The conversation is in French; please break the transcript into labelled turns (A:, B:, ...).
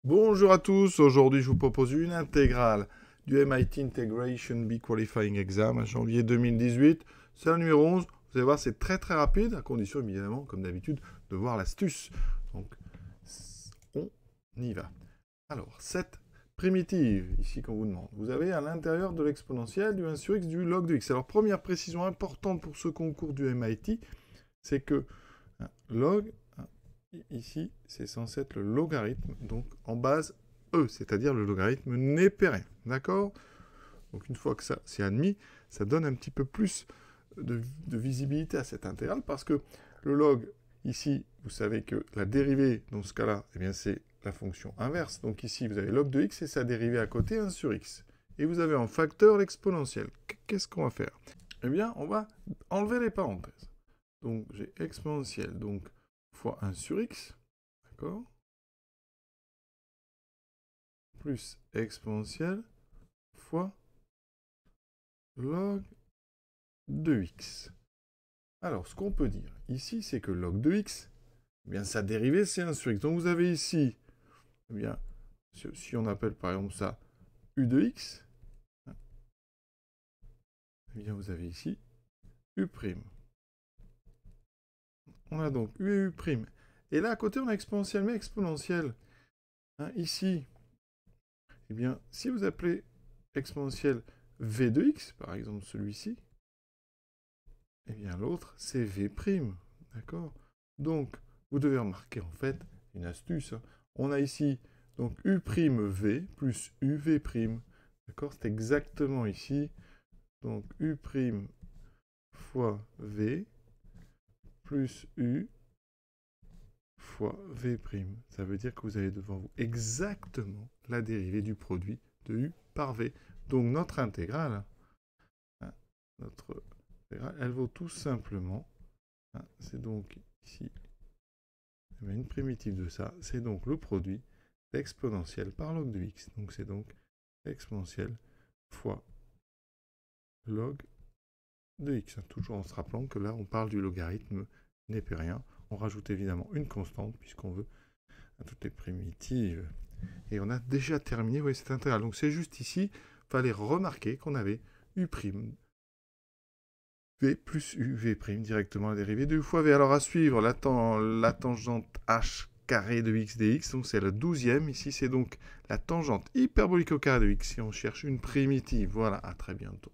A: Bonjour à tous, aujourd'hui je vous propose une intégrale du MIT Integration Bee Qualifying Exam à janvier 2018. C'est la numéro 11, vous allez voir c'est très rapide, à condition évidemment, comme d'habitude, de voir l'astuce. Donc on y va. Alors, cette primitive, ici qu'on vous demande, vous avez à l'intérieur de l'exponentielle du 1 sur x du log de x. Alors première précision importante pour ce concours du MIT, c'est que log ici, c'est censé être le logarithme, donc en base E, c'est-à-dire le logarithme népérien. D'accord? Donc une fois que ça c'est admis, ça donne un petit peu plus de visibilité à cette intégrale, parce que le log, ici, vous savez que la dérivée, dans ce cas-là, eh bien c'est la fonction inverse. Donc ici, vous avez log de x et sa dérivée à côté, 1 sur x. Et vous avez en facteur l'exponentielle. Qu'est-ce qu'on va faire? Eh bien, on va enlever les parenthèses. Donc j'ai exponentielle, donc fois 1 sur x, d'accord, plus exponentielle fois log de x. Alors, ce qu'on peut dire ici, c'est que log de x, eh bien, sa dérivée, c'est 1 sur x. Donc, vous avez ici, eh bien, si on appelle par exemple ça u de x, eh bien, vous avez ici u'. On a donc u et u'. Et là, à côté, on a exponentielle, mais exponentielle. Ici, eh bien, si vous appelez exponentielle v de x, par exemple celui-ci, eh bien l'autre, c'est v'. D'accord? Donc, vous devez remarquer en fait une astuce. On a ici donc u' v plus uv'. D'accord? C'est exactement ici. Donc u' fois v plus u fois v'. Ça veut dire que vous avez devant vous exactement la dérivée du produit de u par v. Donc notre intégrale, elle vaut tout simplement, c'est donc ici, une primitive de ça, c'est donc le produit d'exponentielle par log de x. Donc c'est donc exponentielle fois log de x. Toujours en se rappelant que là, on parle du logarithme népérien. On rajoute évidemment une constante puisqu'on veut à toutes les primitives. Et on a déjà terminé, vous voyez, cette intégrale. Donc c'est juste ici, il fallait remarquer qu'on avait u' v plus uv' directement la dérivée de u fois v. Alors à suivre, la tangente h carré de x dx, donc c'est le 12e. Ici, c'est donc la tangente hyperbolique au carré de x si on cherche une primitive. Voilà, à très bientôt.